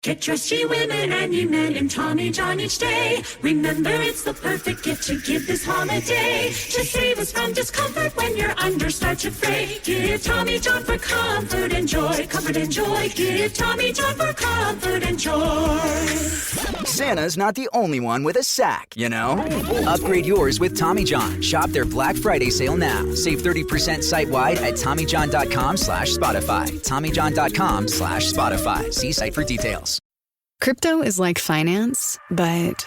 Get trusty women and you men in Tommy John each day. Remember, it's the perfect gift to give this holiday. To save us from discomfort when you're under starch and fray. Give Tommy John for comfort and joy. Comfort and joy. Give Tommy John for comfort and joy. Santa's not the only one with a sack, you know? Upgrade yours with Tommy John. Shop their Black Friday sale now. Save 30% site-wide at TommyJohn.com/Spotify. TommyJohn.com/Spotify. See site for details. Crypto is like finance, but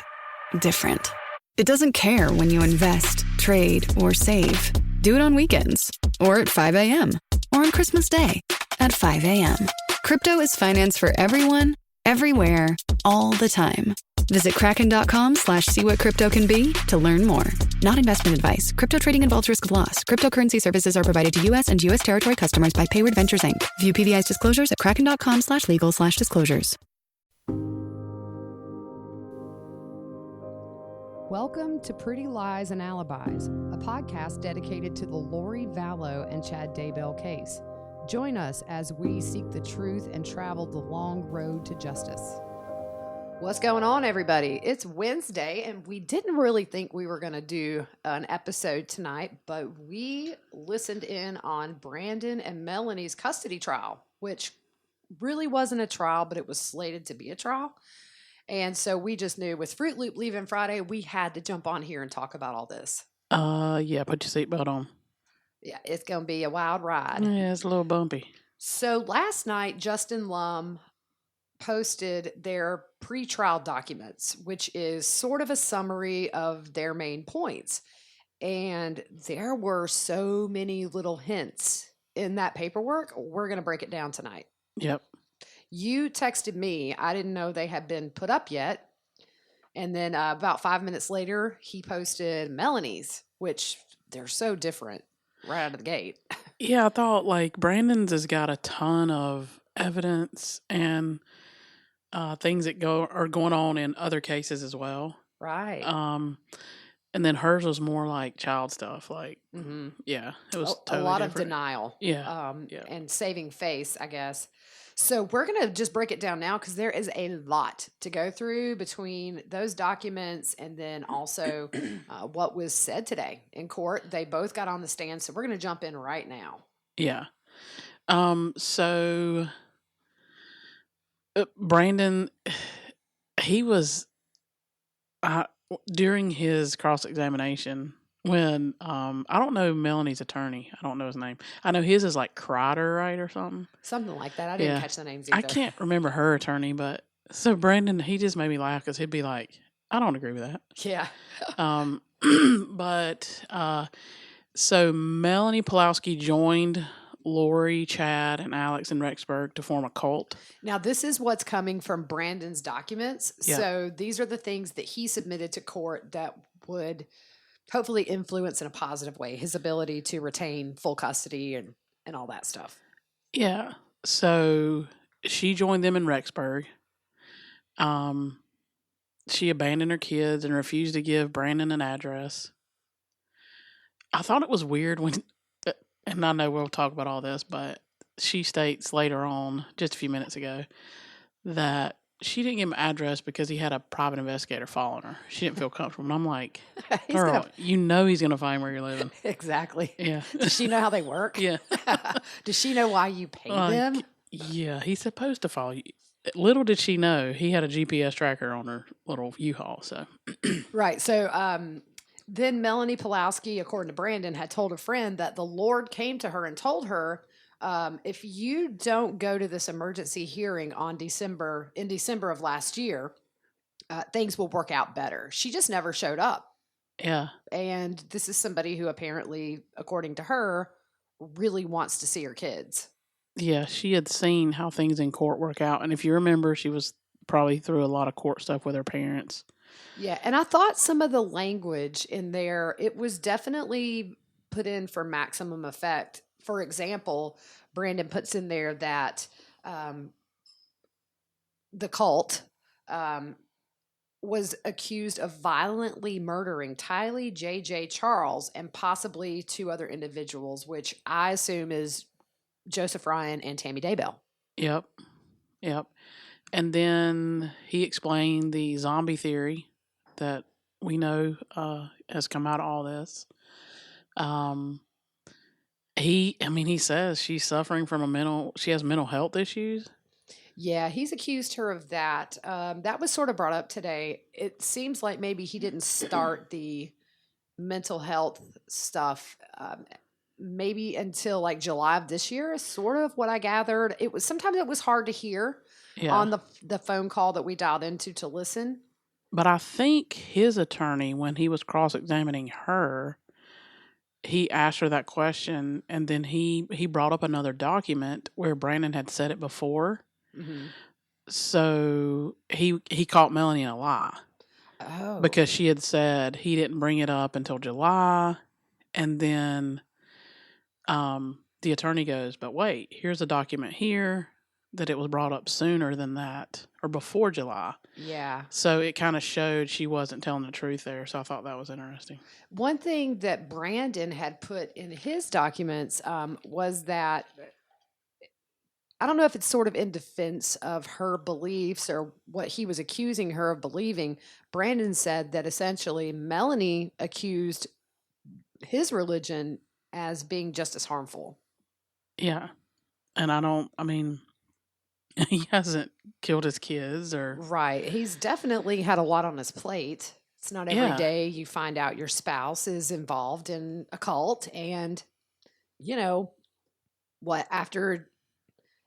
different. It doesn't care when you invest, trade, or save. Do it on weekends, or at 5 a.m., or on Christmas Day at 5 a.m. Crypto is finance for everyone, everywhere, all the time. Visit kraken.com/see-what-crypto-can-be to learn more. Not investment advice. Crypto trading involves risk of loss. Cryptocurrency services are provided to U.S. and U.S. territory customers by Payward Ventures, Inc. View PVI's disclosures at kraken.com/legal/disclosures. Welcome to Pretty Lies and Alibis, a podcast dedicated to the Lori Vallow and Chad Daybell case. Join us as we seek the truth and travel the long road to justice. What's going on, everybody? It's Wednesday, and we didn't really think we were going to do an episode tonight, but we listened in on Brandon and Melani's custody trial, which really wasn't a trial, but it was slated to be a trial. And so we just knew with Fruit Loop leaving Friday, we had to jump on here and talk about all this. Yeah, put your seatbelt on. Yeah, it's going to be a wild ride. Yeah, it's a little bumpy. So last night, Justin Lum posted their pre-trial documents, which is sort of a summary of their main points. And there were so many little hints in that paperwork. We're going to break it down tonight. Yep. You texted me. I didn't know they had been put up yet. And then about 5 minutes later, he posted Melani's, which they're so different right out of the gate. Yeah, I thought like Brandon's has got a ton of evidence and things that are going on in other cases as well. Right. And then hers was more like child stuff. Like, yeah, it was totally a lot different. of denial. Yeah. And saving face, I guess. So we're going to just break it down now because there is a lot to go through between those documents and then also what was said today in court. They both got on the stand, so we're going to jump in right now. Yeah. So Brandon, he was during his cross-examination when I don't know Melanie's attorney. I don't know his name. I know his is like Crider, right, or something. Something like that. I didn't catch the names either. I can't remember her attorney, but so Brandon, he just made me laugh because he'd be like, I don't agree with that. Yeah. So Melanie Pulowski joined Lori, Chad, and Alex in Rexburg to form a cult. Now, this is what's coming from Brandon's documents. Yeah. So these are the things that he submitted to court that would hopefully influence in a positive way his ability to retain full custody and all that stuff. Yeah. So she joined them in Rexburg. She abandoned her kids and refused to give Brandon an address. I thought it was weird when, and I know we'll talk about all this, but she states later on, just a few minutes ago, that she didn't give him an address because he had a private investigator following her. She didn't feel comfortable. And I'm like, girl, you know he's going to find where you're living. Exactly. Yeah. Does she know how they work? Yeah. Does she know why you pay them? Yeah, he's supposed to follow you. Little did she know he had a GPS tracker on her little U-Haul. So right. So then Melanie Pulowski, according to Brandon, had told a friend that the Lord came to her and told her, if you don't go to this emergency hearing in December of last year, things will work out better. She just never showed up. Yeah. And this is somebody who apparently, according to her, really wants to see her kids. Yeah, she had seen how things in court work out. And if you remember, she was probably through a lot of court stuff with her parents. Yeah, and I thought some of the language in there, it was definitely put in for maximum effect. For example, Brandon puts in there that the cult was accused of violently murdering Tylee, J.J. Charles, and possibly two other individuals, which I assume is Joseph Ryan and Tammy Daybell. Yep. And then he explained the zombie theory that we know has come out of all this. He says she's suffering from she has mental health issues. Yeah, he's accused her of that. That was sort of brought up today. It seems like maybe he didn't start the mental health stuff maybe until like July of this year, is sort of what I gathered. Sometimes it was hard to hear Yeah. on the phone call that we dialed into to listen. But I think his attorney, when he was cross-examining her, he asked her that question, and then he brought up another document where Brandon had said it before. Mm-hmm. So he caught Melani in a lie. Oh. Because she had said he didn't bring it up until July, and then the attorney goes, but wait, here's a document here that it was brought up sooner than that, or before July. Yeah. So it kind of showed she wasn't telling the truth there, so I thought that was interesting. One thing that Brandon had put in his documents was that, I don't know if it's sort of in defense of her beliefs or what he was accusing her of believing. Brandon said that essentially Melani accused his religion as being just as harmful. Yeah. And he hasn't killed his kids or... Right. He's definitely had a lot on his plate. It's not every day you find out your spouse is involved in a cult. And, after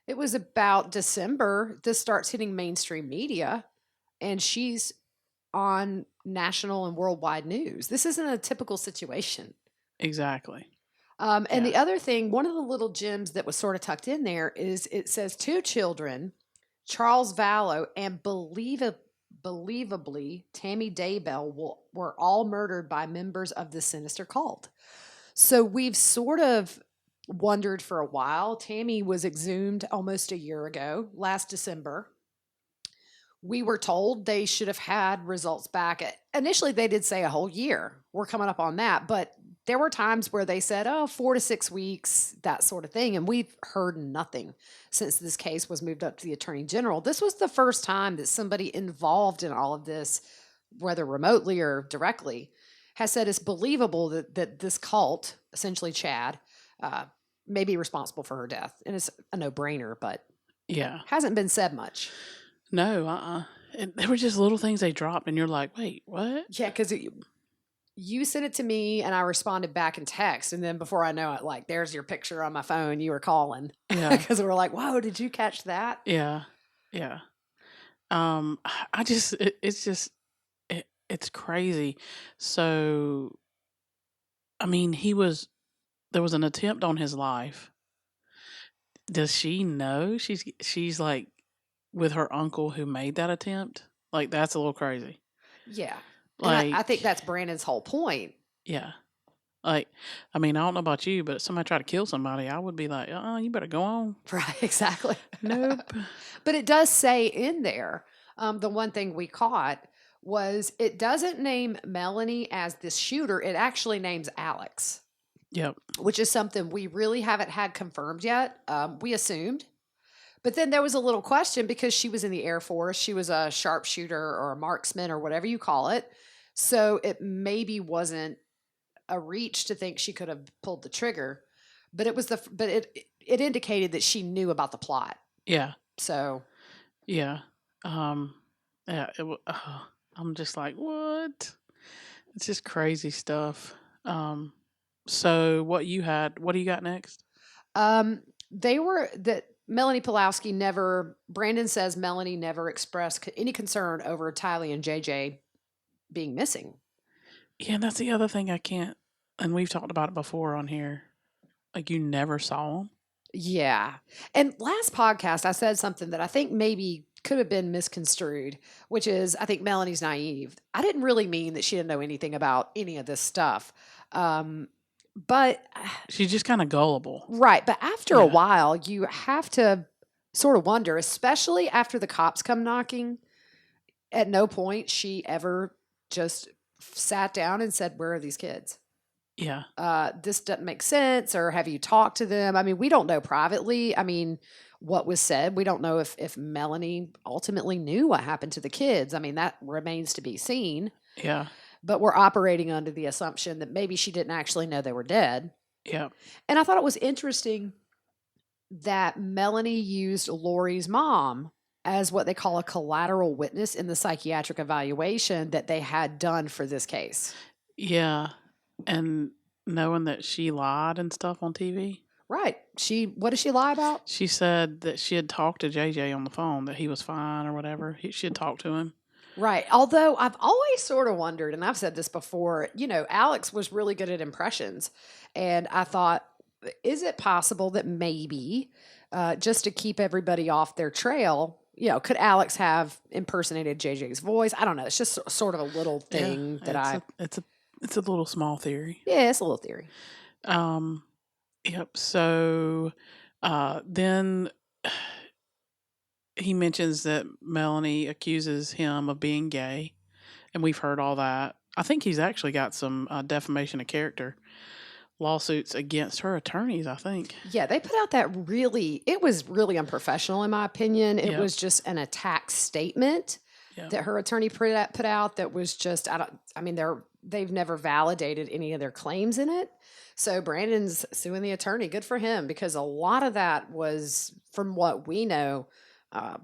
it was about December, this starts hitting mainstream media, and she's on national and worldwide news. This isn't a typical situation. Exactly. And the other thing, one of the little gems that was sort of tucked in there is it says 2 children, Charles Vallow and believably Tammy Daybell, were all murdered by members of the sinister cult. So we've sort of wondered for a while. Tammy was exhumed almost a year ago, last December. We were told they should have had results back. Initially, they did say a whole year. We're coming up on that. But there were times where they said, 4 to 6 weeks, that sort of thing. And we've heard nothing since this case was moved up to the Attorney General. This was the first time that somebody involved in all of this, whether remotely or directly, has said it's believable that this cult, essentially Chad, may be responsible for her death. And it's a no-brainer, but hasn't been said much. No, And there were just little things they dropped, and you're like, wait, what? Yeah, because you sent it to me, and I responded back in text, and then before I know it, like, there's your picture on my phone. You were calling. Yeah. Because we're like, whoa, did you catch that? Yeah. Yeah. It's crazy. So, there was an attempt on his life. Does she know she's like with her uncle who made that attempt? Like, that's a little crazy. Yeah. Like, I think that's Brandon's whole point. Yeah. Like, I don't know about you, but if somebody tried to kill somebody, I would be like, you better go on. Right, exactly. Nope. But it does say in there, the one thing we caught was it doesn't name Melani as this shooter. It actually names Alex. Yep. Which is something we really haven't had confirmed yet. We assumed. But then there was a little question because she was in the Air Force. She was a sharpshooter or a marksman or whatever you call it. So it maybe wasn't a reach to think she could have pulled the trigger. But it indicated that she knew about the plot. Yeah. So. Yeah. I'm just like, what? It's just crazy stuff. So what do you got next? Melanie Pulowski Brandon says Melanie never expressed any concern over Tylee and JJ being missing. Yeah, and that's the other thing I can't, and we've talked about it before on here. Like, you never saw them? Yeah. And last podcast, I said something that I think maybe could have been misconstrued, which is I think Melanie's naive. I didn't really mean that she didn't know anything about any of this stuff. But she's just kind of gullible. Right. But after a while, you have to sort of wonder, especially after the cops come knocking, at no point she ever just sat down and said, where are these kids? Yeah. This doesn't make sense. Or have you talked to them? We don't know privately. what was said. We don't know if Melani ultimately knew what happened to the kids. I mean, that remains to be seen. Yeah. But we're operating under the assumption that maybe she didn't actually know they were dead. Yeah. And I thought it was interesting that Melanie used Lori's mom as what they call a collateral witness in the psychiatric evaluation that they had done for this case. Yeah. And knowing that she lied and stuff on TV. Right. What did she lie about? She said that she had talked to JJ on the phone, that he was fine or whatever. She had talked to him. Right. Although I've always sort of wondered, and I've said this before, Alex was really good at impressions. And I thought, is it possible that maybe just to keep everybody off their trail, could Alex have impersonated JJ's voice? I don't know. It's just sort of a little thing it's a little small theory. Yeah, it's a little theory. Yep. So then he mentions that Melanie accuses him of being gay, and we've heard all that. I think he's actually got some defamation of character lawsuits against her attorneys, I think. Yeah, they put out it was really unprofessional in my opinion. It Yep. was just an attack statement that her attorney put out that was just, they've never validated any of their claims in it. So Brandon's suing the attorney. Good for him, because a lot of that was, from what we know,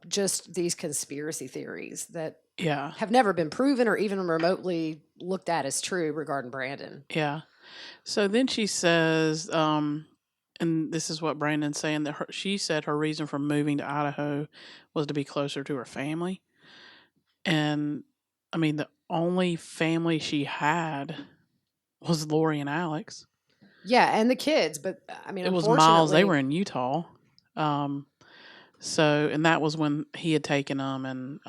just these conspiracy theories that have never been proven or even remotely looked at as true regarding Brandon. Yeah. So then she says, and this is what Brandon's saying, that she said her reason for moving to Idaho was to be closer to her family. And I mean, the only family she had was Lori and Alex. Yeah, and the kids, but I mean, it was Miles. They were in Utah. So, and that was when he had taken them, and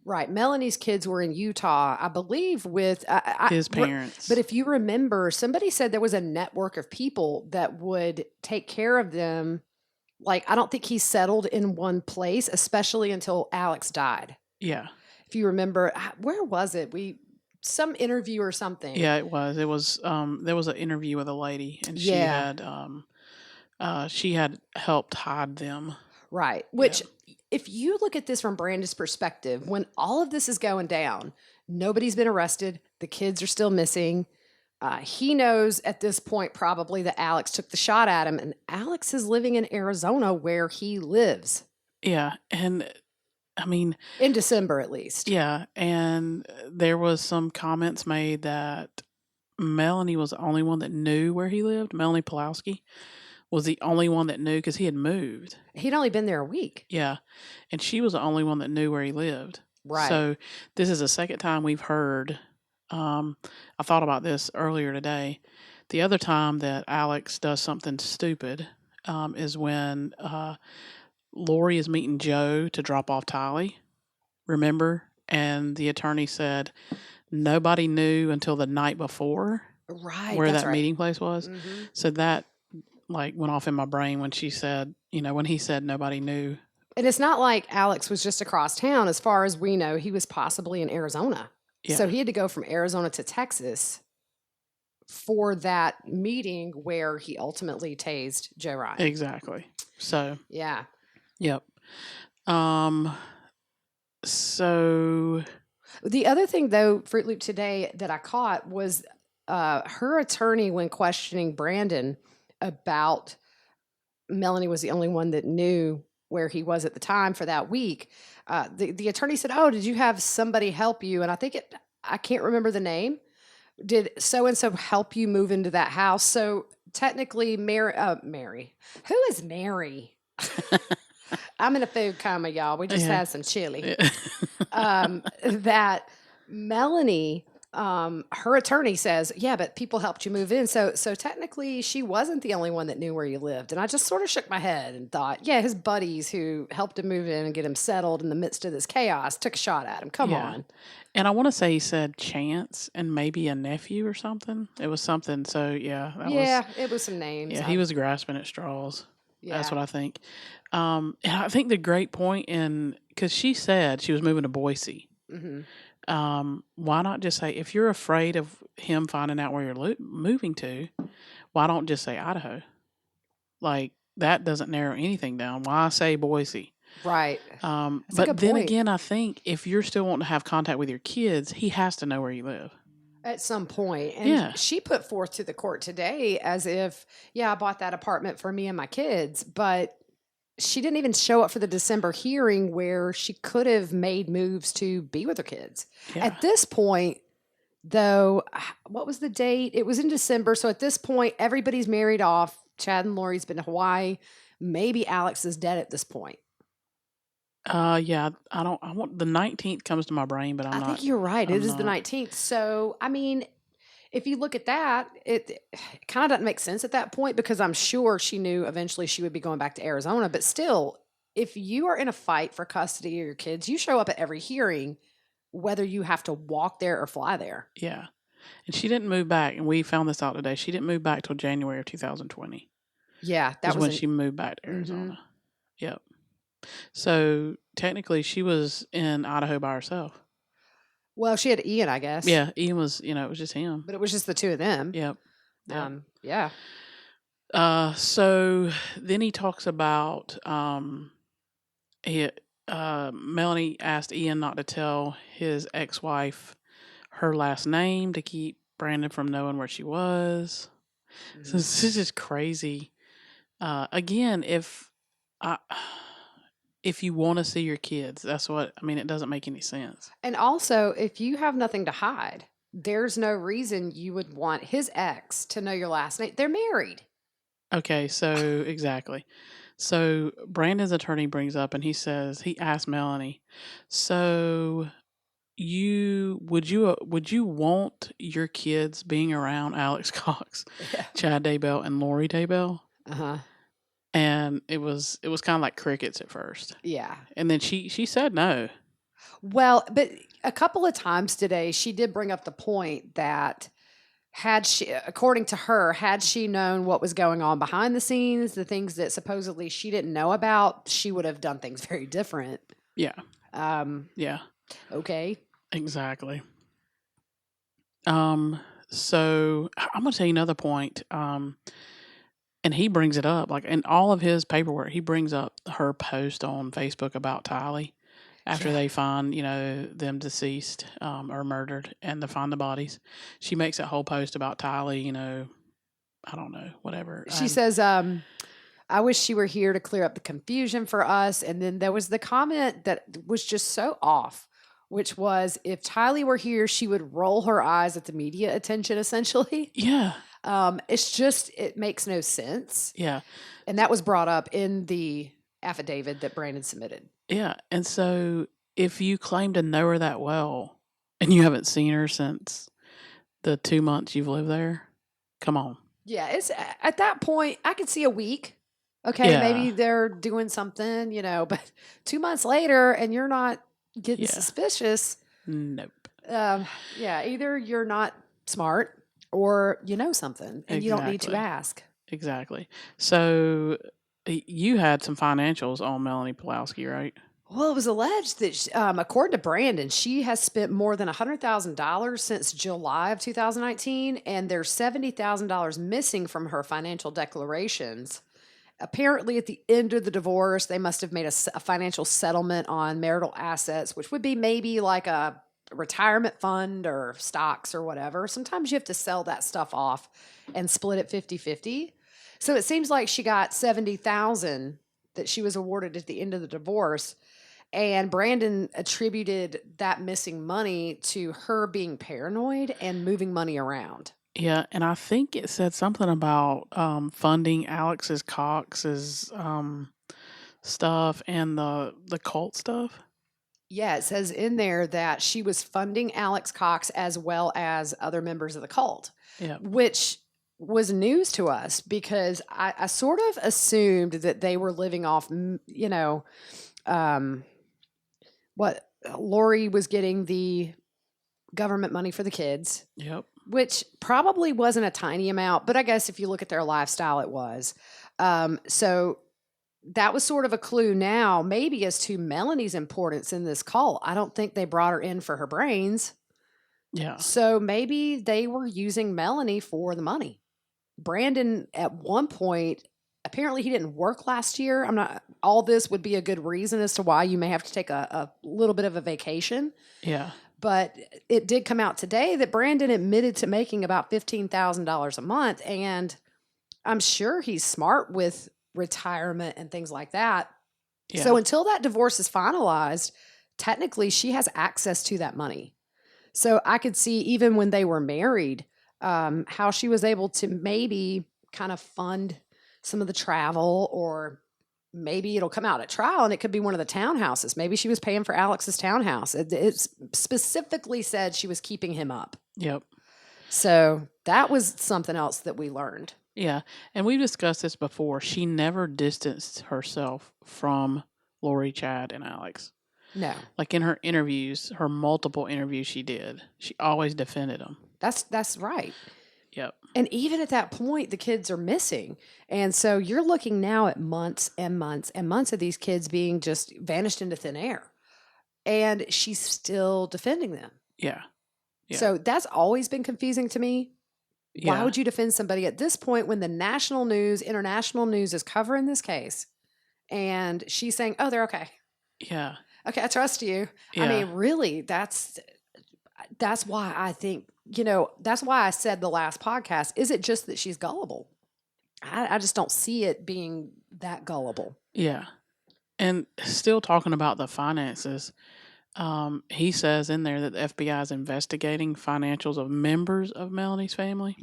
right. Melanie's kids were in Utah, I believe, with his parents. But if you remember, somebody said there was a network of people that would take care of them. Like, I don't think he settled in one place, especially until Alex died. Yeah. If you remember, where was it? Some interview or something. Yeah, it was. It was. There was an interview with a lady, and she had helped hide them. Right. Which, if you look at this from Brandon's perspective, when all of this is going down, nobody's been arrested. The kids are still missing. He knows at this point probably that Alex took the shot at him, and Alex is living in Arizona where he lives. Yeah, and I mean, in December at least. Yeah, and there was some comments made that Melanie was the only one that knew where he lived. Melanie Pulowski was the only one that knew because he had moved. He'd only been there a week. Yeah, and she was the only one that knew where he lived. Right. So this is the second time we've heard. I thought about this earlier today. The other time that Alex does something stupid is when Lori is meeting Joe to drop off Tylee. Remember? And the attorney said nobody knew until the night before where that meeting place was. Mm-hmm. So that went off in my brain when she said, when he said nobody knew. And it's not like Alex was just across town. As far as we know, he was possibly in Arizona. Yeah. So he had to go from Arizona to Texas for that meeting where he ultimately tased Joe Ryan. Exactly. So. Yeah. Yep. So. The other thing, though, Fruit Loop today that I caught was her attorney, when questioning Brandon about Melanie was the only one that knew where he was at the time for that week. The attorney said, "Oh, did you have somebody help you?" And I can't remember the name. Did so-and-so help you move into that house? So technically, Mary. Who is Mary? I'm in a food coma, y'all. We just had some chili. That Melanie, her attorney says, yeah, but people helped you move in. So technically she wasn't the only one that knew where you lived. And I just sort of shook my head and thought, yeah, his buddies who helped him move in and get him settled in the midst of this chaos took a shot at him. Come on. And I want to say he said Chance and maybe a nephew or something. It was something. So it was some names. Yeah, he was grasping at straws. Yeah. That's what I think. And I think the great point because she said she was moving to Boise. Mm-hmm. Why not just say, if you're afraid of him finding out where you're moving to, why don't just say Idaho? that doesn't narrow anything down. Why say Boise? Right. That's a But good then point. again, I think if you're still wanting to have contact with your kids, he has to know where you live. At some point. And Yeah. she put forth to the court today as if, yeah, I bought that apartment for me and my kids, but she didn't even show up for the December hearing where she could have made moves to be with her kids. Yeah. At this point, though, what was the date? It was in December. So at this point, everybody's married off. Chad and Lori's been to Hawaii. Maybe Alex is dead at this point. Yeah, I want the 19th comes to my brain, but I think you're right. I'm It is the not. 19th. So, I mean, if you look at that, it kind of doesn't make sense at that point because I'm sure she knew eventually she would be going back to Arizona. But still, if you are in a fight for custody of your kids, you show up at every hearing, whether you have to walk there or fly there. Yeah. And she didn't move back, and we found this out today. She didn't move back till January of 2020. Yeah, that was when was she moved back to Mhm. Arizona. Yep. So technically, she was in Idaho by herself. Well, she had Ian, I guess. Yeah, Ian was. It was just him. But it was just the two of them. Yep. Yep. Yeah. So then he talks about Melanie asked Ian not to tell his ex-wife her last name to keep Brandon from knowing where she was. So this is just crazy. Again, if you want to see your kids, that's what I mean. It doesn't make any sense. And also, if you have nothing to hide, there's no reason you would want his ex to know your last name. They're married. Okay, so exactly. So Brandon's attorney brings up and he asked Melanie, so would you want your kids being around Alex Cox, Chad Daybell, and Lori Daybell? Uh-huh. And it was kind of like crickets at first. Yeah. And then she said no. Well, but a couple of times today, she did bring up the point that according to her, had she known what was going on behind the scenes, the things that supposedly she didn't know about, she would have done things very different. Yeah. Yeah. Okay. Exactly. So I'm gonna tell you another point. And he brings it up, like in all of his paperwork, he brings up her post on Facebook about Tylee after they find, them deceased or murdered and they find the bodies. She makes that whole post about Tylee, I don't know, whatever. She says, I wish she were here to clear up the confusion for us. And then there was the comment that was just so off, which was if Tylee were here, she would roll her eyes at the media attention, essentially. Yeah. It makes no sense. Yeah. And that was brought up in the affidavit that Brandon submitted. Yeah. And so if you claim to know her that well and you haven't seen her since the 2 months you've lived there, come on. Yeah. It's at that point, I could see a week. Okay. Yeah. Maybe they're doing something, but 2 months later and you're not getting suspicious. Nope. Yeah. Either you're not smart or you know something and you don't need to ask. Exactly. So you had some financials on Melanie Pulowski, right? Well, it was alleged that, according to Brandon, she has spent more than $100,000 since July of 2019, and there's $70,000 missing from her financial declarations. Apparently, at the end of the divorce, they must have made a financial settlement on marital assets, which would be maybe like a retirement fund or stocks or whatever. Sometimes you have to sell that stuff off and split it 50-50. So it seems like she got $70,000 that she was awarded at the end of the divorce. And Brandon attributed that missing money to her being paranoid and moving money around. Yeah, and I think it said something about funding Alex's Cox's stuff and the cult stuff. Yeah, it says in there that she was funding Alex Cox as well as other members of the cult, which was news to us because I sort of assumed that they were living off, what Lori was getting the government money for the kids. Yep. Which probably wasn't a tiny amount, but I guess if you look at their lifestyle, it was. So that was sort of a clue now, maybe as to Melanie's importance in this cult. I don't think they brought her in for her brains. Yeah. So maybe they were using Melanie for the money. Brandon, at one point, apparently he didn't work last year. All this would be a good reason as to why you may have to take a little bit of a vacation. Yeah. But it did come out today that Brandon admitted to making about $15,000 a month. And I'm sure he's smart with retirement and things like that. Yeah. So until that divorce is finalized, technically she has access to that money. So I could see even when they were married, how she was able to maybe kind of fund some of the travel, or maybe it'll come out at trial and it could be one of the townhouses. Maybe she was paying for Alex's townhouse. It specifically said she was keeping him up. Yep. So that was something else that we learned. Yeah. And we've discussed this before. She never distanced herself from Lori, Chad, and Alex. No. Like in her interviews, her multiple interviews she did, she always defended them. That's right. Yep. And even at that point, the kids are missing. And so you're looking now at months and months and months of these kids being just vanished into thin air. And she's still defending them. Yeah. Yeah. So that's always been confusing to me. Why would you defend somebody at this point when the national news, international news is covering this case and she's saying, oh, they're okay. Yeah. Okay, I trust you. Yeah. I mean, really, that's why I think, that's why I said the last podcast, is it just that she's gullible? I just don't see it being that gullible. Yeah. And still talking about the finances, he says in there that the FBI is investigating financials of members of Melanie's family.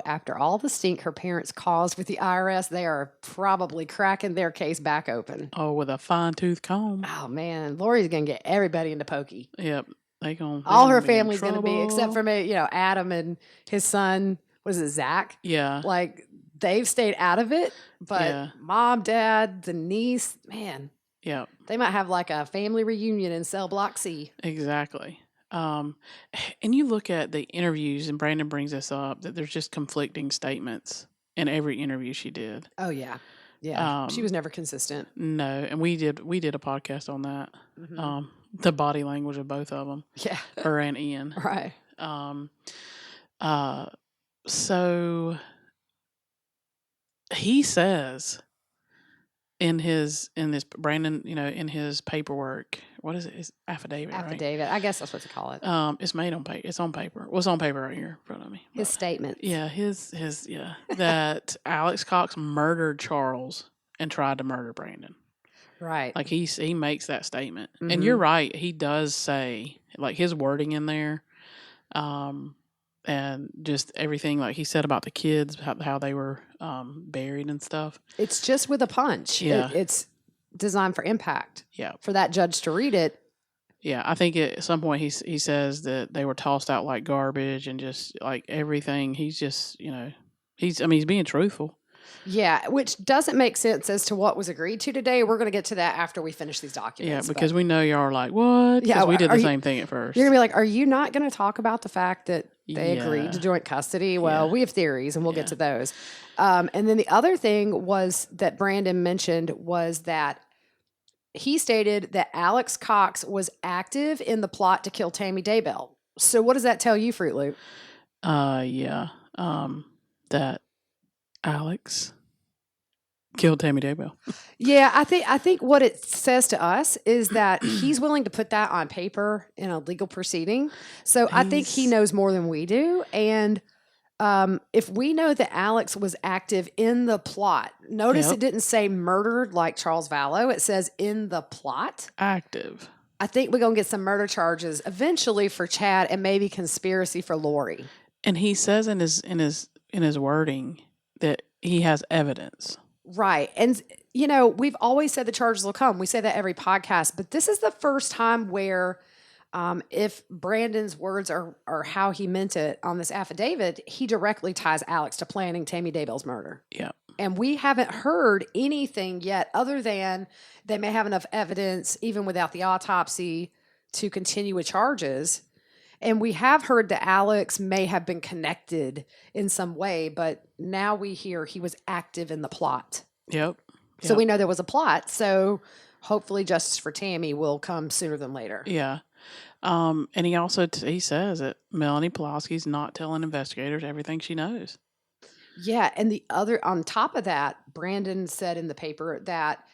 After all the stink her parents caused with the IRS, they are probably cracking their case back open. Oh, with a fine-tooth comb. Oh, man. Lori's going to get everybody into pokey. Yep. All her family's going to be, except for me, Adam and his son, what is it, Zach? Yeah. Like, they've stayed out of it, but mom, dad, the niece, man. Yeah. They might have like a family reunion in cell block C. Exactly. And you look at the interviews, and Brandon brings this up, that there's just conflicting statements in every interview she did. Oh, yeah. Yeah. She was never consistent. No. And we did a podcast on that. Mm-hmm. The body language of both of them. Yeah. Her and Ian. Right. So he says in Brandon, in his paperwork, what is it? His affidavit, Affidavit. Right? I guess that's what to call it. It's made on paper. It's on paper. Well, it's on paper right here in front of me. His statement. Yeah, that Alex Cox murdered Charles and tried to murder Brandon. Right. Like he makes that statement. Mm-hmm. And you're right, he does say, like, his wording in there, and just everything like he said about the kids, how they were buried and stuff. It's just with a punch. Yeah. It's designed for impact. Yeah. For that judge to read it. Yeah, I think at some point he says that they were tossed out like garbage and just like everything. He's just, he's being truthful. Yeah, which doesn't make sense as to what was agreed to today. We're going to get to that after we finish these documents. Yeah, because we know y'all are like, what? Yeah, we did the same thing at first. You're going to be like, are you not going to talk about the fact that they agreed to joint custody? Well, we have theories, and we'll get to those. And then the other thing was that Brandon mentioned was that he stated that Alex Cox was active in the plot to kill Tammy Daybell. So what does that tell you, Fruit Loop? That Alex killed Tammy Daybell. Yeah, I think what it says to us is that he's willing to put that on paper in a legal proceeding. So I think he knows more than we do. And if we know that Alex was active in the plot, notice it didn't say murdered like Charles Vallow. It says in the plot. Active. I think we're going to get some murder charges eventually for Chad and maybe conspiracy for Lori. And he says in his wording that he has evidence. Right. And, we've always said the charges will come. We say that every podcast. But this is the first time where if Brandon's words are how he meant it on this affidavit, he directly ties Alex to planning Tammy Daybell's murder. Yeah. And we haven't heard anything yet other than they may have enough evidence, even without the autopsy, to continue with charges. And we have heard that Alex may have been connected in some way, but now we hear he was active in the plot. Yep. So we know there was a plot. So hopefully justice for Tammy will come sooner than later. Yeah. And he also he says that Melanie Pulaski's not telling investigators everything she knows. Yeah, and the other on top of that, Brandon said in the paper that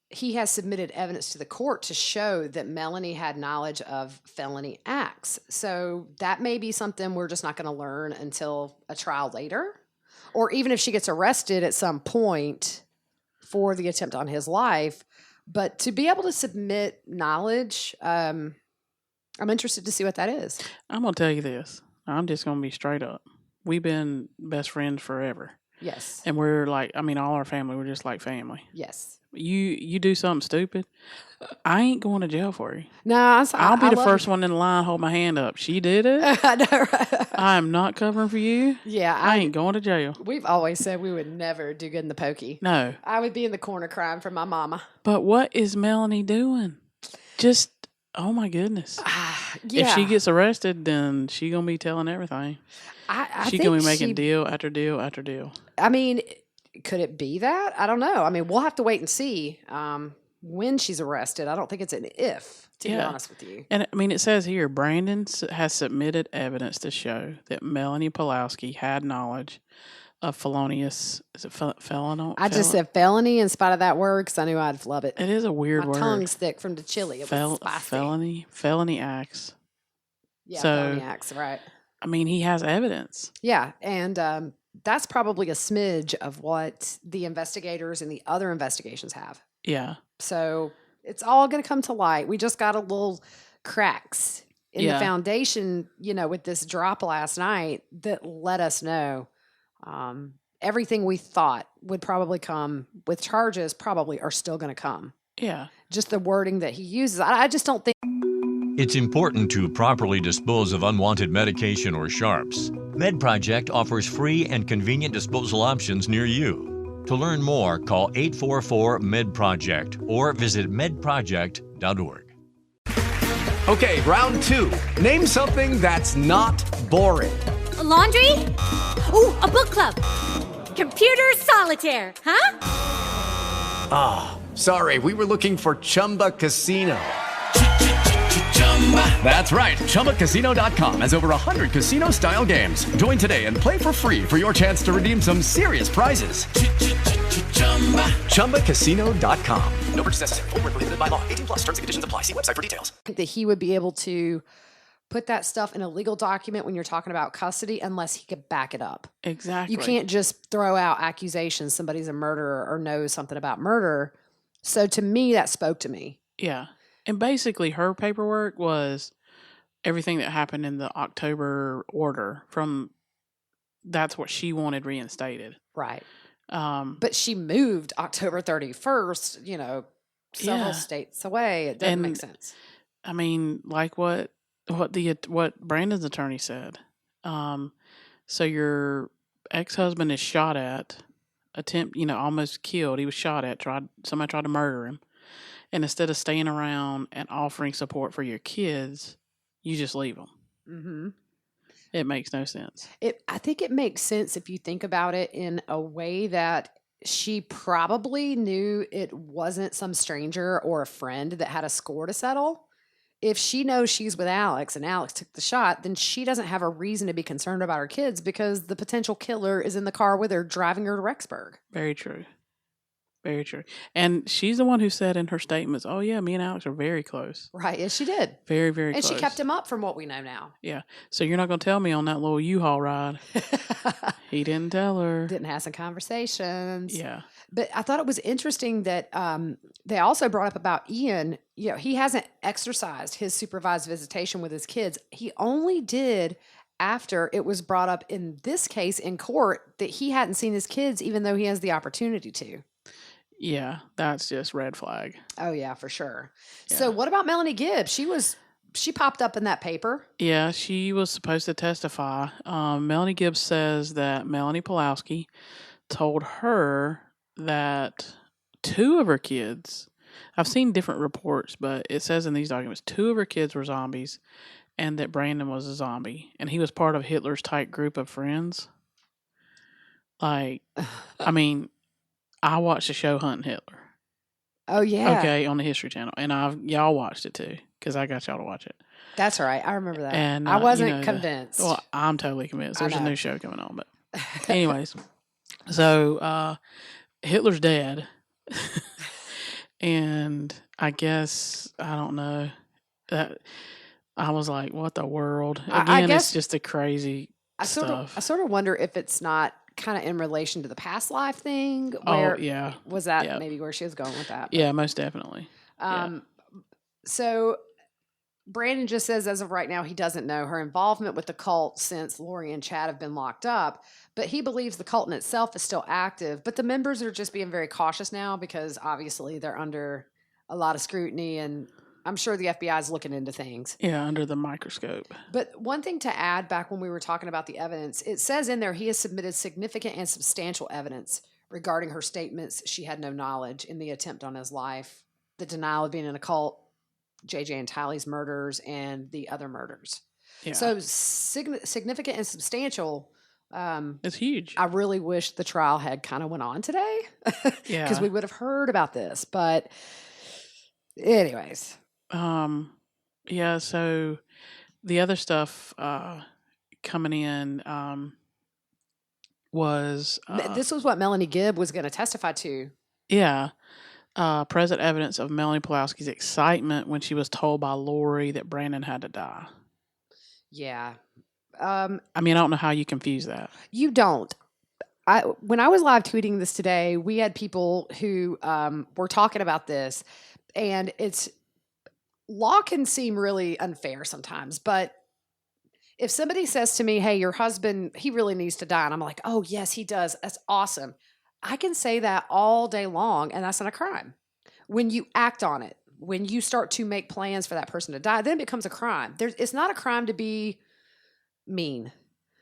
he has submitted evidence to the court to show that Melanie had knowledge of felony acts. So that may be something we're just not going to learn until a trial later, or even if she gets arrested at some point for the attempt on his life. But to be able to submit knowledge, I'm interested to see what that is. I'm going to tell you this. I'm just going to be straight up. We've been best friends forever. Yes. And we're like, I mean, all our family, we're just like family. Yes. You do something stupid, I ain't going to jail for you. No, I'll be the first one in the line, hold my hand up. She did it. I know, right? I am not covering for you. Yeah. I ain't going to jail. We've always said we would never do good in the pokey. No. I would be in the corner crying for my mama. But what is Melanie doing? Just, oh my goodness. Yeah. If she gets arrested, then she going to be telling everything. I She think going to be making deal after deal after deal. I mean, could it be that? I don't know. I mean, we'll have to wait and see when she's arrested. I don't think it's an if, to be honest with you. And I mean, it says here, Brandon has submitted evidence to show that Melanie Pulowski had knowledge of felonious, is it felon? I just said felony in spite of that word because I knew I'd flub it. It is a weird My word. tongue's thick from the chili. It was spicy. Felony acts. Yeah, So, felony acts, right. I mean, he has evidence. Yeah, and that's probably a smidge of what the investigators and the other investigations have. Yeah. So it's all going to come to light. We just got a little cracks in the foundation, with this drop last night that let us know everything we thought would probably come with charges probably are still going to come. Yeah. Just the wording that he uses. I just don't think. It's important to properly dispose of unwanted medication or sharps. MedProject offers free and convenient disposal options near you. To learn more, call 844-MED-PROJECT or visit medproject.org. Okay, round two. Name something that's not boring. A laundry? Ooh, a book club. Computer solitaire, huh? Ah, sorry, we were looking for Chumba Casino. That's right. ChumbaCasino.com has over 100 casino-style games. Join today and play for free for your chance to redeem some serious prizes. ChumbaCasino.com. No purchase necessary. Void where prohibited by law. 18 plus. Terms and conditions apply. See website for details. That he would be able to put that stuff in a legal document when you're talking about custody unless he could back it up. Exactly. You can't just throw out accusations somebody's a murderer or knows something about murder. So to me, that spoke to me. Yeah. And basically her paperwork was everything that happened in the October order that's what she wanted reinstated. Right. But she moved October 31st, several states away. It doesn't make sense. I mean, like what Brandon's attorney said. So your ex-husband is shot at, almost killed. He was shot at, somebody tried to murder him. And instead of staying around and offering support for your kids, you just leave them. Mm-hmm. It makes no sense. I think it makes sense if you think about it in a way that she probably knew it wasn't some stranger or a friend that had a score to settle. If she knows she's with Alex and Alex took the shot, then she doesn't have a reason to be concerned about her kids because the potential killer is in the car with her driving her to Rexburg. Very true. Very true. And she's the one who said in her statements, oh, yeah, me and Alex are very close. Right. Yes, she did. Very, very and close. And she kept him up from what we know now. Yeah. So you're not going to tell me on that little U-Haul ride. He didn't tell her. Didn't have some conversations. Yeah. But I thought it was interesting that they also brought up about Ian. He hasn't exercised his supervised visitation with his kids. He only did after it was brought up in this case in court that he hadn't seen his kids, even though he has the opportunity to. Yeah, that's just red flag. Oh, yeah, for sure. Yeah. So what about Melanie Gibbs? She popped up in that paper. Yeah, she was supposed to testify. Melanie Gibbs says that Melanie Pulowski told her that two of her kids, I've seen different reports, but it says in these documents, two of her kids were zombies and that Brandon was a zombie. And he was part of Hitler's tight group of friends. Like, I mean... I watched the show Hunting Hitler. Oh, yeah. Okay, on the History Channel. And y'all watched it too, because I got y'all to watch it. That's right. I remember that. And I wasn't convinced. Well, I'm totally convinced. There's a new show coming on. But anyways, So Hitler's dead, and I guess I don't know. That I was like, "What the world?" I Again, it's guess just the crazy I stuff. sort of wonder if it's not kind of in relation to the past life thing. Oh Where yeah, was that yeah, maybe where she was going with that? yeah, most definitely. Yeah, Um, so Brandon just says as of right now, he doesn't know her involvement with the cult since Lori and Chad have been locked up, but he believes the cult in itself is still active. But the members are just being very cautious now because obviously they're under a lot of scrutiny, and I'm sure the FBI is looking into things. yeah, under the microscope. But one thing to add back when we were talking about the evidence, it says in there he has submitted significant and substantial evidence regarding her statements she had no knowledge in the attempt on his life, the denial of being in a cult, JJ and Tally's murders, and the other murders. Yeah, So significant and substantial. it's huge. I really wish the trial had kind of went on today because Yeah. we would have heard about this. But anyways, Yeah. So the other stuff coming in was this was what Melanie Gibb was going to testify to. yeah. Present evidence of Melanie Pulowski's excitement when she was told by Lori that Brandon had to die. Yeah. I mean, I don't know how you confuse that. You don't. When I was live tweeting this today, we had people who were talking about this, and law can seem really unfair sometimes, but if somebody says to me, "Hey, your husband, he really needs to die," and I'm like, "Oh, yes, he does. That's awesome." I can say that all day long, and that's not a crime. When you act on it, when you start to make plans for that person to die, then it becomes a crime. It's not a crime to be mean.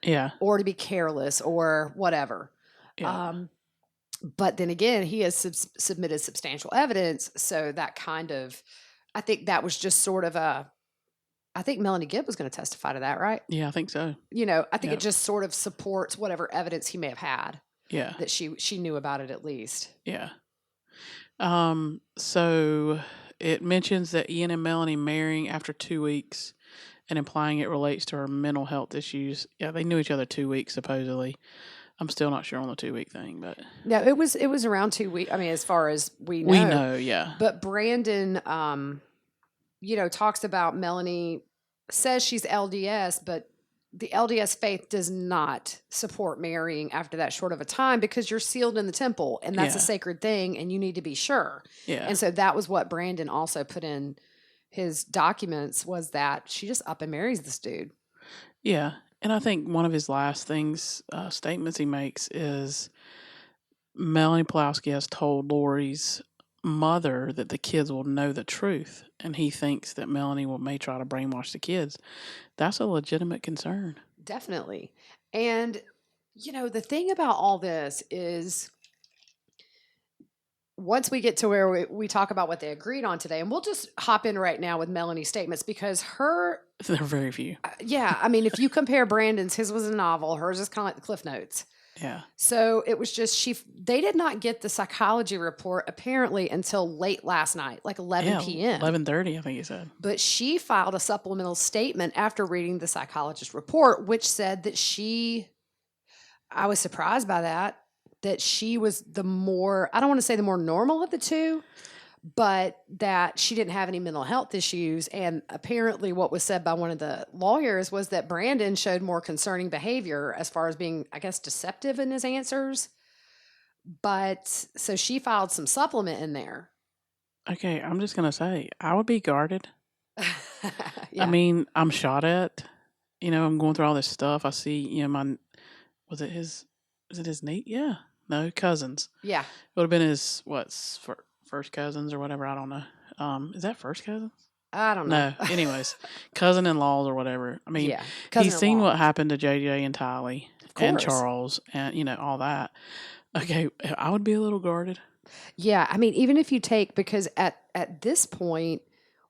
Yeah. Or to be careless or whatever. Yeah. But then again, he has submitted substantial evidence. So that I think that was just sort of I think Melanie Gibb was going to testify to that, right? Yeah, I think so. I think it just sort of supports whatever evidence he may have had. Yeah. That she knew about it at least. Yeah. So it mentions that Ian and Melanie marrying after 2 weeks and implying it relates to her mental health issues. Yeah, they knew each other 2 weeks supposedly. I'm still not sure on the 2 week thing, but no, it was around 2 weeks. I mean, as far as we know. we know, yeah. But Brandon, talks about Melanie says she's LDS, but the LDS faith does not support marrying after that short of a time because you're sealed in the temple and that's a sacred thing and you need to be sure. Yeah. And so that was what Brandon also put in his documents was that she just up and marries this dude. Yeah. And I think one of his last statements he makes is Melanie Pulowski has told Lori's mother that the kids will know the truth, and he thinks that Melanie may try to brainwash the kids. That's a legitimate concern. Definitely. And, the thing about all this is once we get to where we talk about what they agreed on today, and we'll just hop in right now with Melanie's statements because there are very few. Yeah. I mean, if you compare Brandon's, his was a novel, hers is kind of like the Cliff Notes. Yeah. So it was just they did not get the psychology report apparently until late last night, like 11 p.m. 11:30, I think he said. But she filed a supplemental statement after reading the psychologist report, which said that I was surprised by that she was I don't want to say the more normal of the two, but that she didn't have any mental health issues. And apparently what was said by one of the lawyers was that Brandon showed more concerning behavior as far as being, I guess, deceptive in his answers. But so she filed some supplement in there. Okay, I'm just going to say, I would be guarded. Yeah. I mean, I'm shot at. I'm going through all this stuff. I see, was it his niece? Yeah. No, cousins. Yeah. It would have been his, first cousins or whatever. I don't know. Is that first cousins? I don't know. No. Anyways, cousin-in-laws or whatever. I mean, yeah. he's seen what happened to JJ and Tylee and course. Charles and, all that. Okay, I would be a little guarded. Yeah. I mean, even if you take, because at this point,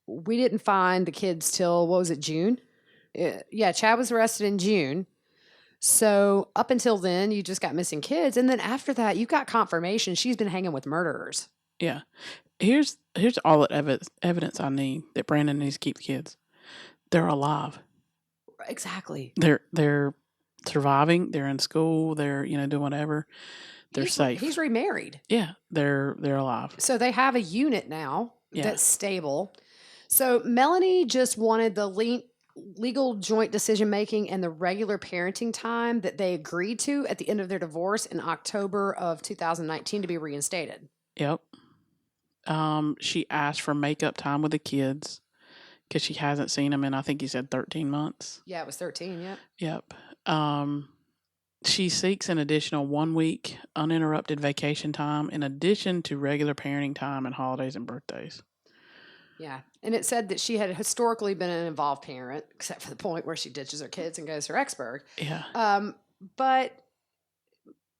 we didn't find the kids till, what was it, June? Yeah, Chad was arrested in June. So up until then, you just got missing kids. And then after that, you got confirmation she's been hanging with murderers. Yeah. Here's all the evidence I need that Brandon needs to keep the kids. They're alive. Exactly. They're surviving. They're in school. They're, doing whatever. They're safe. He's remarried. Yeah, they're alive. So they have a unit now that's stable. So Melanie just wanted the legal joint decision making and the regular parenting time that they agreed to at the end of their divorce in October of 2019 to be reinstated. Yep. She asked for makeup time with the kids because she hasn't seen them in, I think you said 13 months. Yeah, it was 13. Yep. Yep. She seeks an additional 1 week uninterrupted vacation time in addition to regular parenting time and holidays and birthdays. Yeah. And it said that she had historically been an involved parent, except for the point where she ditches her kids and goes to Rexburg. Yeah. But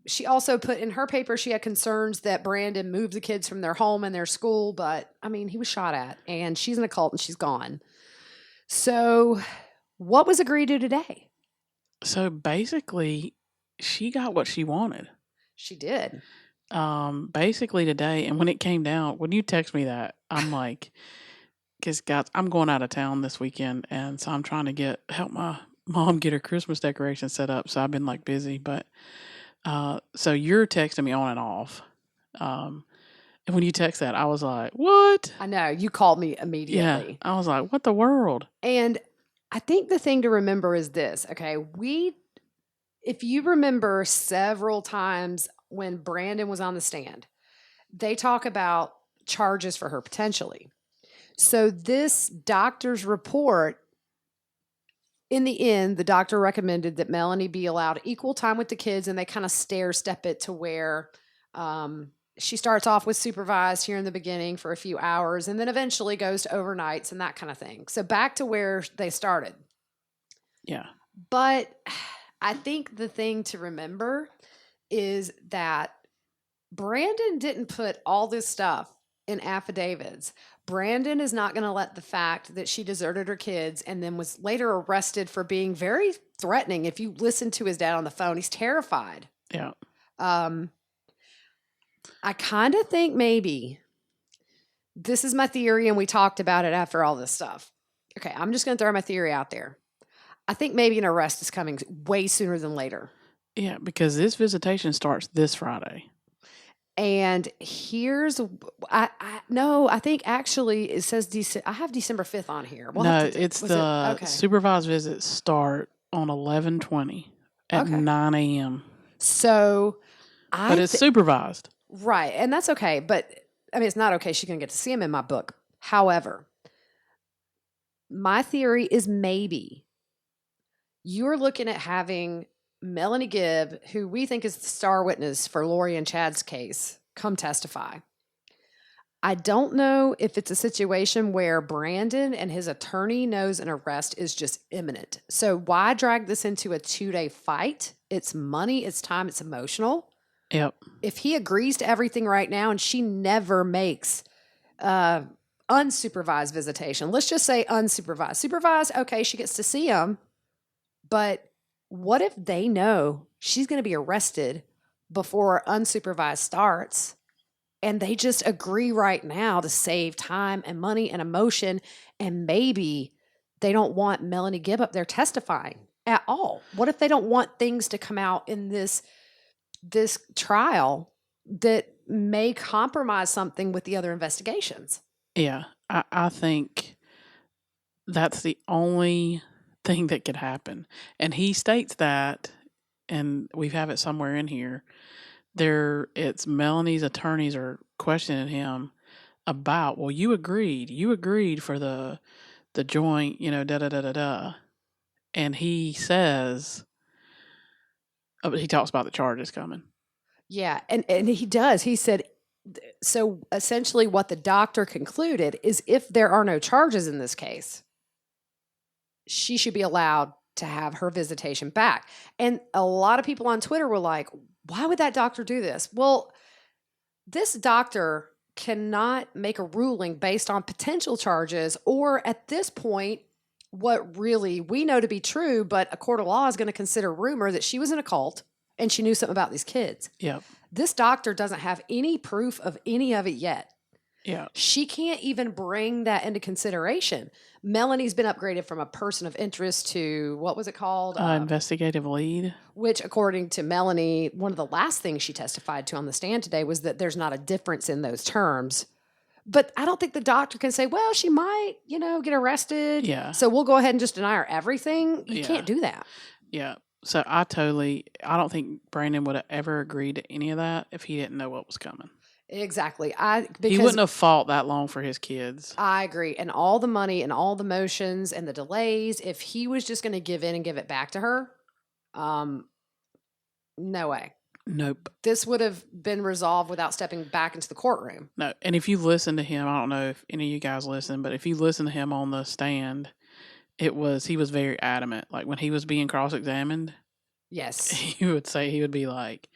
she also put in her paper she had concerns that Brandon moved the kids from their home and their school. But, I mean, he was shot at, and she's in a cult, and she's gone. So what was agreed to today? So basically, she got what she wanted. She did. Basically today, and when it came down, when you text me that, I'm like, because guys, I'm going out of town this weekend, and so I'm trying to help my mom get her Christmas decorations set up. So I've been like busy, but so you're texting me on and off. And when you text that, I was like, what? I know. You called me immediately. Yeah. I was like, what the world? And I think the thing to remember is this, okay? If you remember several times when Brandon was on the stand, they talk about charges for her potentially. So this doctor's report, in the end, the doctor recommended that Melanie be allowed equal time with the kids, and they kind of step it to where she starts off with supervised here in the beginning for a few hours and then eventually goes to overnights and that kind of thing. So back to where they started. Yeah. But I think the thing to remember is that Brandon didn't put all this stuff in affidavits. Brandon is not going to let the fact that she deserted her kids and then was later arrested for being very threatening. If you listen to his dad on the phone, he's terrified. Yeah. I kind of think maybe this is my theory, and we talked about it after all this stuff. Okay, I'm just going to throw my theory out there. I think maybe an arrest is coming way sooner than later. Yeah, because this visitation starts this Friday. And here's, I think actually it says, I have December 5th on here. Supervised visits start on 11/20 at 9 a.m. So But it's supervised. Right. And that's okay. But I mean, it's not okay. She's going to get to see him in my book. However, my theory is maybe you're looking at having Melanie Gibb, who we think is the star witness for Lori and Chad's case, come testify. I don't know if it's a situation where Brandon and his attorney knows an arrest is just imminent. So why drag this into a 2-day fight? It's money, it's time, it's emotional. Yep. If he agrees to everything right now and she never makes unsupervised visitation, let's just say unsupervised. Supervised, okay, she gets to see him. But what if they know she's going to be arrested before unsupervised starts and they just agree right now to save time and money and emotion, and maybe they don't want Melanie Gibb up there testifying at all? What if they don't want things to come out in this trial that may compromise something with the other investigations? Yeah, I think that's the only thing that could happen. And he states that, and we have it somewhere in here, it's Melanie's attorneys are questioning him about, well, you agreed for the joint, da-da-da-da-da. And he says, he talks about the charges coming. Yeah, and he does. He said, so essentially what the doctor concluded is if there are no charges in this case, she should be allowed to have her visitation back. And a lot of people on Twitter were like, why would that doctor do this? Well, this doctor cannot make a ruling based on potential charges or at this point, what really we know to be true, but a court of law is going to consider rumor that she was in a cult and she knew something about these kids. Yep. This doctor doesn't have any proof of any of it yet. Yeah. She can't even bring that into consideration. Melanie's been upgraded from a person of interest to, what was it called? Investigative lead. Which, according to Melanie, one of the last things she testified to on the stand today was that there's not a difference in those terms. But I don't think the doctor can say, well, she might, get arrested. Yeah. So we'll go ahead and just deny her everything. You can't do that. Yeah. So I don't think Brandon would have ever agreed to any of that if he didn't know what was coming. Exactly. He wouldn't have fought that long for his kids. I agree. And all the money and all the motions and the delays, if he was just going to give in and give it back to her, no way. Nope. This would have been resolved without stepping back into the courtroom. No. And if you listen to him, I don't know if any of you guys listen, but if you listen to him on the stand, he was very adamant. Like when he was being cross-examined, yes, he would be like,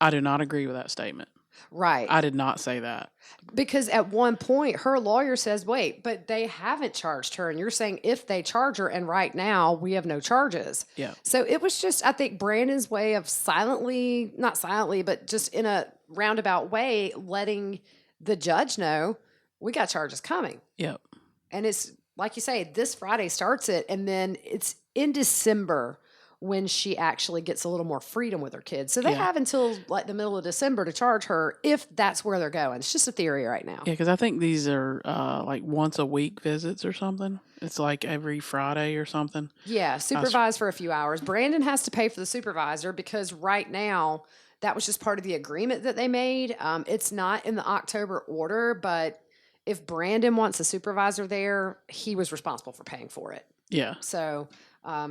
I do not agree with that statement. Right. I did not say that. Because at one point, her lawyer says, wait, but they haven't charged her. And you're saying if they charge her, and right now we have no charges. Yeah. So it was just, I think, Brandon's way of not silently, but just in a roundabout way, letting the judge know we got charges coming. Yep. And it's, like you say, this Friday starts it. And then it's in December when she actually gets a little more freedom with her kids. So they have until like the middle of December to charge her if that's where they're going. It's just a theory right now. Yeah, because I think these are like once a week visits or something. It's like every Friday or something. Yeah, supervised for a few hours. Brandon has to pay for the supervisor because right now that was just part of the agreement that they made. It's not in the October order, but if Brandon wants a supervisor there, he was responsible for paying for it. Yeah. So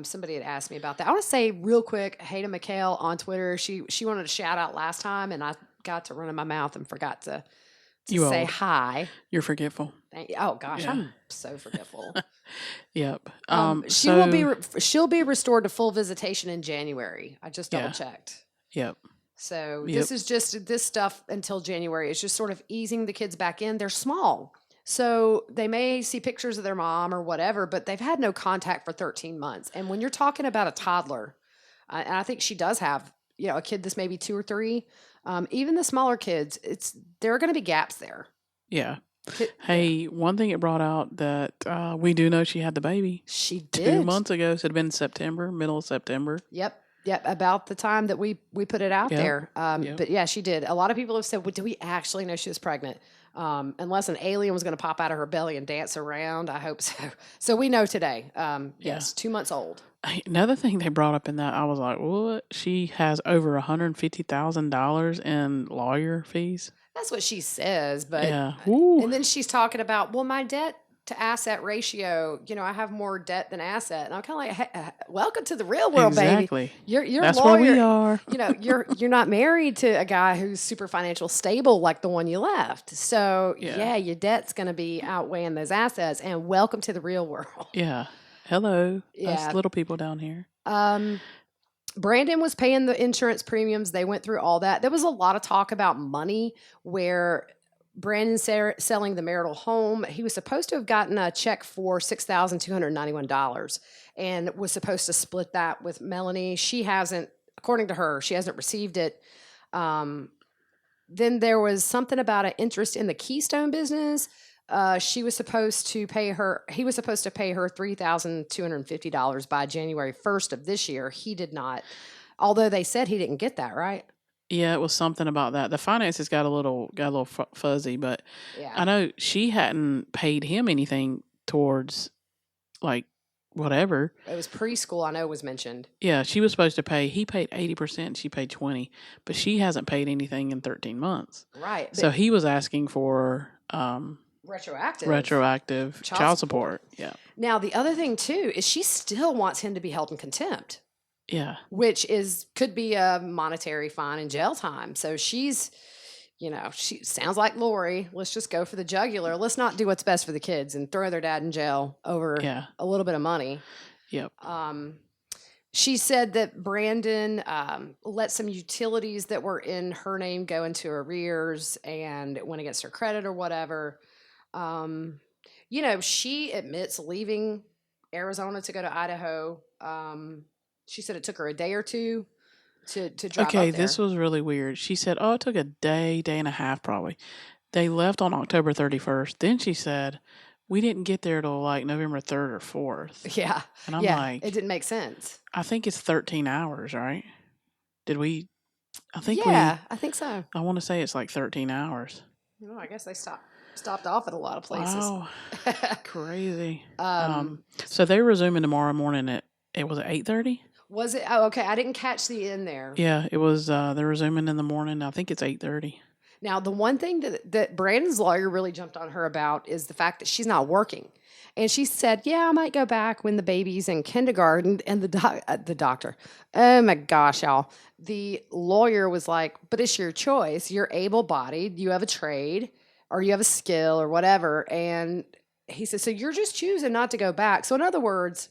somebody had asked me about that. I want to say real quick, Hayden McHale on Twitter, she wanted a shout out last time, and I got to run in my mouth and forgot to say hi. You're forgetful. Oh gosh, I'm so forgetful. Yep. She'll be restored to full visitation in January. I just double checked. Yep. So this is just this stuff until January. It's just sort of easing the kids back in. They're small. So they may see pictures of their mom or whatever, but they've had no contact for 13 months. And when you're talking about a toddler, and I think she does have, a kid that's maybe 2 or 3, even the smaller kids, there are going to be gaps there. Yeah. Hey, one thing it brought out that we do know she had the baby. She did. 2 months ago. So it had been September, middle of September. Yep. About the time that we put it out there. But yeah, she did. A lot of people have said, well, do we actually know she was pregnant? Unless an alien was going to pop out of her belly and dance around. I hope so. So we know today. Yes, 2 months old. Another thing they brought up in that, I was like, what? She has over $150,000 in lawyer fees. That's what she says. But yeah. And then she's talking about, well, my debt to asset ratio, I have more debt than asset. And I'm kind of like, hey, welcome to the real world, exactly. baby. You're That's lawyer. where we are. You're not married to a guy who's super financial stable like the one you left. So your debt's going to be outweighing those assets. And welcome to the real world. Yeah. Hello. Us little people down here. Brandon was paying the insurance premiums. They went through all that. There was a lot of talk about money where Brandon's selling the marital home. He was supposed to have gotten a check for $6,291 and was supposed to split that with Melanie. She hasn't, according to her, she hasn't received it. Then there was something about an interest in the Keystone business. He was supposed to pay her $3,250 by January 1st of this year. He did not, although they said he didn't get that, right? Yeah, it was something about that. The finances got a little fuzzy, but I know she hadn't paid him anything towards, like, whatever. It was preschool, I know was mentioned. Yeah, she was supposed to pay. He paid 80%, she paid 20%, but she hasn't paid anything in 13 months. Right. So he was asking for retroactive child support. Yeah. Now, the other thing, too, is she still wants him to be held in contempt. Yeah. Which could be a monetary fine and jail time. So she sounds like Lori. Let's just go for the jugular. Let's not do what's best for the kids and throw their dad in jail over a little bit of money. Yep. She said that Brandon let some utilities that were in her name go into arrears and it went against her credit or whatever. She admits leaving Arizona to go to Idaho. She said it took her a day or two to drive up there. This was really weird. She said, it took a day and a half probably. They left on October 31st. Then she said, we didn't get there till like November 3rd or 4th. Yeah. And I'm yeah, like, it didn't make sense. I think it's 13 hours, right? Did we? I think I think so. I want to say it's like 13 hours. No, I guess they stopped off at a lot of places. Wow. Crazy. So they're resuming tomorrow morning it was at 8:30? Was it? Oh, okay. I didn't catch the end there. Yeah, it was, they're resuming in the morning. I think it's 8:30. Now, the one thing that Brandon's lawyer really jumped on her about is the fact that she's not working. And she said, yeah, I might go back when the baby's in kindergarten. And the doctor, oh my gosh, y'all. The lawyer was like, but it's your choice. You're able-bodied. You have a trade or you have a skill or whatever. And he said, so you're just choosing not to go back. So in other words,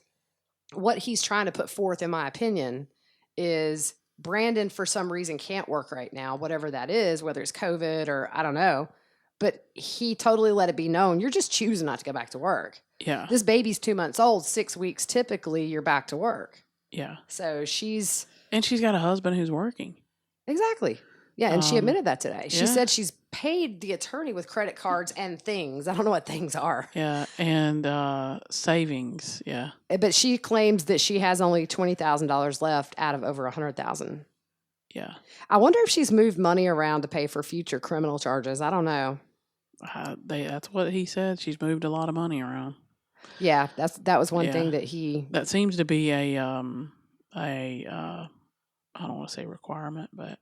what he's trying to put forth, in my opinion, is Brandon, for some reason, can't work right now, whatever that is, whether it's COVID or I don't know. But he totally let it be known, you're just choosing not to go back to work. Yeah. This baby's 2 months old, 6 weeks, typically you're back to work. Yeah. So she's... And she's got a husband who's working. Exactly. Yeah, and she admitted that today. She yeah. said she's paid the attorney with credit cards and things. I don't know what things are. Yeah, and savings, yeah. But she claims that she has only $20,000 left out of over $100,000. Yeah. I wonder if she's moved money around to pay for future criminal charges. I don't know. That's what he said. She's moved a lot of money around. Yeah, that was one thing that he... That seems to be a I don't want to say requirement, but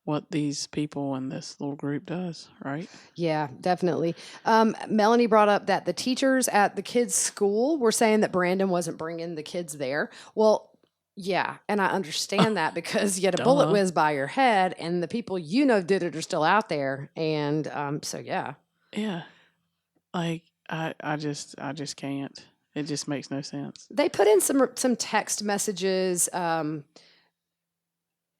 what these people in this little group does, right? Yeah, definitely. Melanie brought up that the teachers at the kids' school were saying that Brandon wasn't bringing the kids there. Well, yeah, and I understand that because you had a bullet whiz by your head and the people you know did it are still out there. And so, yeah. Yeah. Like, I just can't. It just makes no sense. They put in some text messages.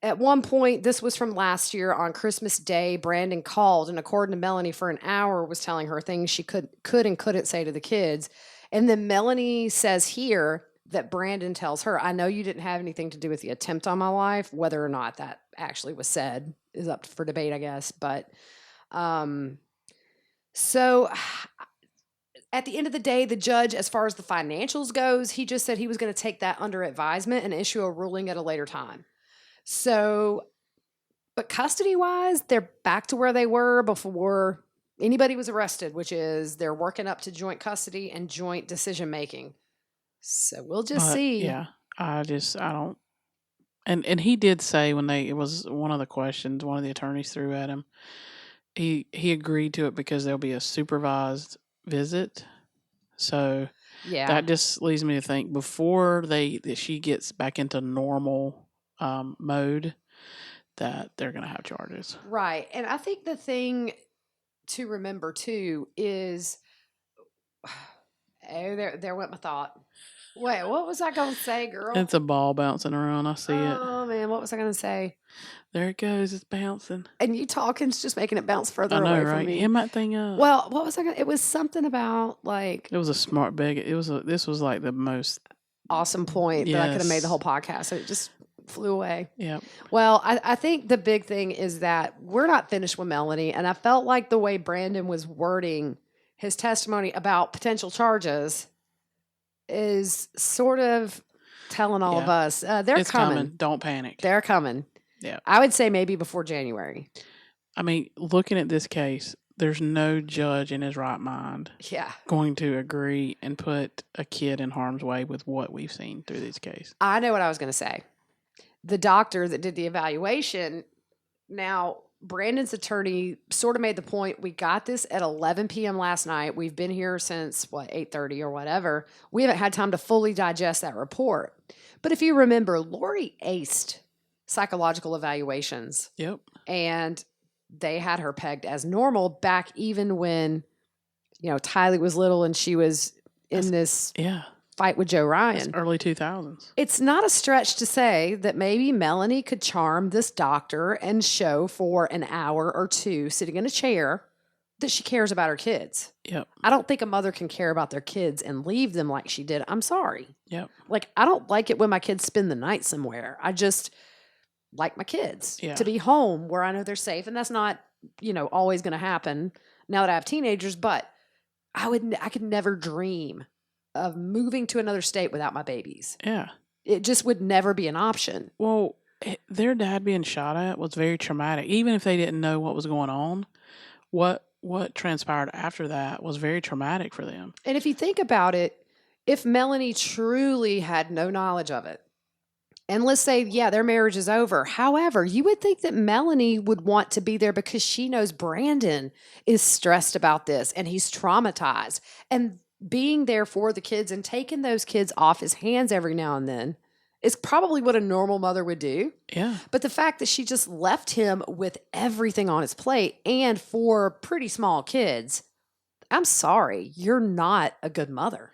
At one point, this was from last year on Christmas Day, Brandon called and according to Melanie for an hour was telling her things she could and couldn't say to the kids. And then Melanie says here that Brandon tells her, I know you didn't have anything to do with the attempt on my life. Whether or not that actually was said is up for debate, I guess. But so at the end of the day, the judge, as far as the financials goes, he just said he was going to take that under advisement and issue a ruling at a later time. So, but custody-wise, they're back to where they were before anybody was arrested, which is they're working up to joint custody and joint decision-making. So we'll just see. Yeah, I don't. And he did say it was one of the questions one of the attorneys threw at him. He agreed to it because there'll be a supervised visit. So yeah, that just leads me to think before that she gets back into normal mode that they're going to have charges. Right. And I think the thing to remember too is, there went my thought. Wait, what was I going to say, girl? It's a ball bouncing around. I see it. Oh man, what was I going to say? There it goes. It's bouncing. And you talking's just making it bounce further I know, away right? from me. Him that thing up. Well, what was I going to... It was something about like... It was a smart big... This was like the most... awesome point that I could have made the whole podcast. So it just flew away. Yeah. Well, I think the big thing is that we're not finished with Melanie. And I felt like the way Brandon was wording his testimony about potential charges is sort of telling all of us, they're coming. Don't panic. They're coming. Yeah. I would say maybe before January. I mean, looking at this case, there's no judge in his right mind going to agree and put a kid in harm's way with what we've seen through this case. I know what I was going to say. The doctor that did the evaluation, now Brandon's attorney sort of made the point, we got this at 11 p.m. last night. We've been here since, 8:30 or whatever. We haven't had time to fully digest that report. But if you remember, Lori aced psychological evaluations. Yep. And they had her pegged as normal back even when, Tylee was little and she was in this fight with Joe Ryan. That's early 2000s. It's not a stretch to say that maybe Melanie could charm this doctor and show for an hour or two sitting in a chair that she cares about her kids. Yep. I don't think a mother can care about their kids and leave them like she did. I'm sorry. Yep. I don't like it when my kids spend the night somewhere. I just like my kids to be home where I know they're safe. And that's not always going to happen now that I have teenagers, but I could never dream of moving to another state without my babies. Yeah. It just would never be an option. Well, their dad being shot at was very traumatic. Even if they didn't know what was going on, what transpired after that was very traumatic for them. And if you think about it, if Melanie truly had no knowledge of it, and let's say, yeah, their marriage is over. However, you would think that Melanie would want to be there because she knows Brandon is stressed about this and he's traumatized. And being there for the kids and taking those kids off his hands every now and then is probably what a normal mother would do. Yeah. But the fact that she just left him with everything on his plate and for pretty small kids, I'm sorry, you're not a good mother.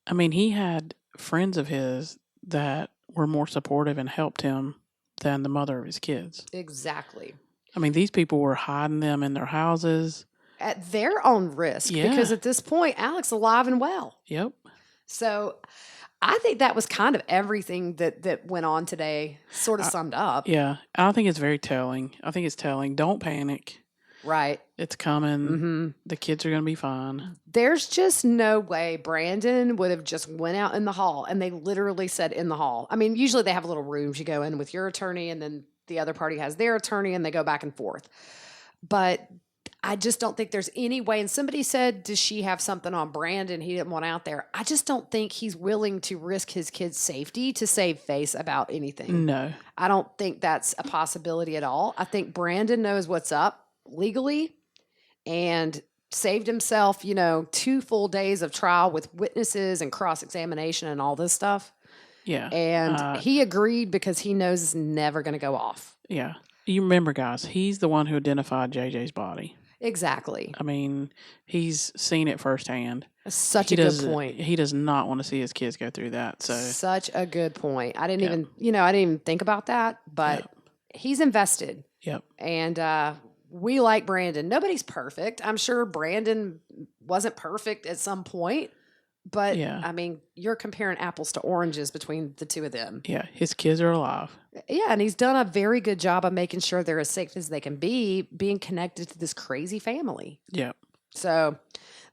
I mean, he had friends of his that were more supportive and helped him than the mother of his kids. Exactly. I mean, these people were hiding them in their houses. At their own risk. Yeah. Because at this point, Alex is alive and well. Yep. So I think that was kind of everything that went on today, sort of summed up. Yeah. I think it's very telling. I think it's telling. Don't panic. Right. It's coming. Mm-hmm. The kids are going to be fine. There's just no way Brandon would have just went out in the hall, and they literally said in the hall. I mean, usually they have little rooms you go in with your attorney, and then the other party has their attorney, and they go back and forth. But I just don't think there's any way. And somebody said, does she have something on Brandon he didn't want out there? I just don't think he's willing to risk his kid's safety to save face about anything. No. I don't think that's a possibility at all. I think Brandon knows what's up legally and saved himself, 2 full days of trial with witnesses and cross-examination and all this stuff. Yeah. And he agreed because he knows it's never going to go off. Yeah. You remember, guys, he's the one who identified JJ's body. Exactly. I mean, he's seen it firsthand. That's such a good point. He does not want to see his kids go through that. So such a good point. I didn't even think about that, but he's invested. Yep. And we like Brandon. Nobody's perfect. I'm sure Brandon wasn't perfect at some point, but I mean, you're comparing apples to oranges between the two of them. Yeah, his kids are alive. Yeah, and he's done a very good job of making sure they're as safe as they can be, being connected to this crazy family. Yep. So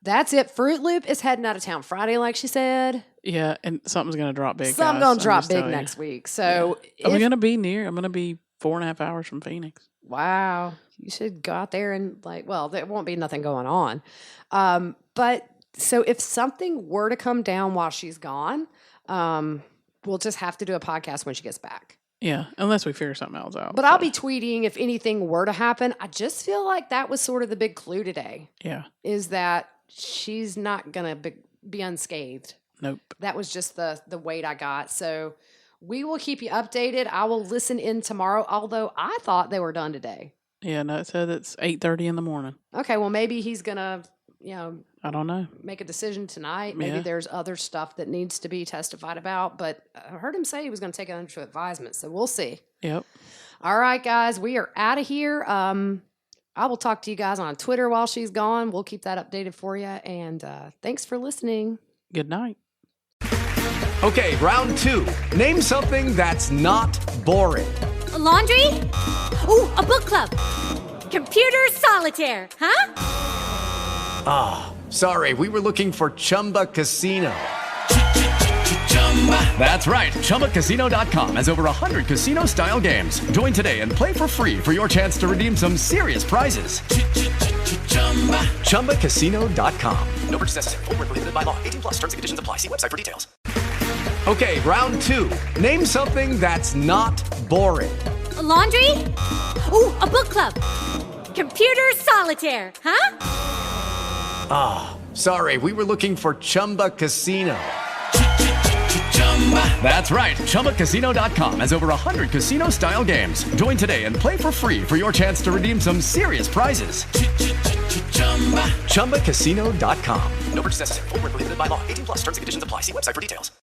that's it. Fruit Loop is heading out of town Friday, like she said. Yeah, and something's going to drop big. Something's going to drop big next week. So I'm going to be near. I'm going to be 4.5 hours from Phoenix. Wow. You should go out there and there won't be nothing going on. But so if something were to come down while she's gone, we'll just have to do a podcast when she gets back. Yeah, unless we figure something else out. But I'll be tweeting if anything were to happen. I just feel like that was sort of the big clue today. Yeah. Is that she's not going to be unscathed. Nope. That was just the weight I got. So we will keep you updated. I will listen in tomorrow, although I thought they were done today. Yeah, no, it said it's 8:30 in the morning. Okay, well, maybe he's going to, I don't know. Make a decision tonight. Maybe there's other stuff that needs to be testified about, but I heard him say he was going to take it under advisement, so we'll see. Yep. All right, guys, we are out of here. I will talk to you guys on Twitter while she's gone. We'll keep that updated for you, and thanks for listening. Good night. Okay, round 2. Name something that's not boring. A laundry? Ooh, a book club. Computer solitaire, huh? Ah, sorry, we were looking for Chumba Casino. That's right, ChumbaCasino.com has over 100 casino-style games. Join today and play for free for your chance to redeem some serious prizes. ChumbaCasino.com. No purchase necessary. Void where prohibited by law. 18+ terms and conditions apply. See website for details. Okay, round 2. Name something that's not boring. A laundry? Ooh, a book club. Computer solitaire, huh? Ah, sorry, we were looking for Chumba Casino. That's right, ChumbaCasino.com has over 100 casino-style games. Join today and play for free for your chance to redeem some serious prizes. ChumbaCasino.com. No purchase necessary. Void where prohibited by law. 18+ terms and conditions apply. See website for details.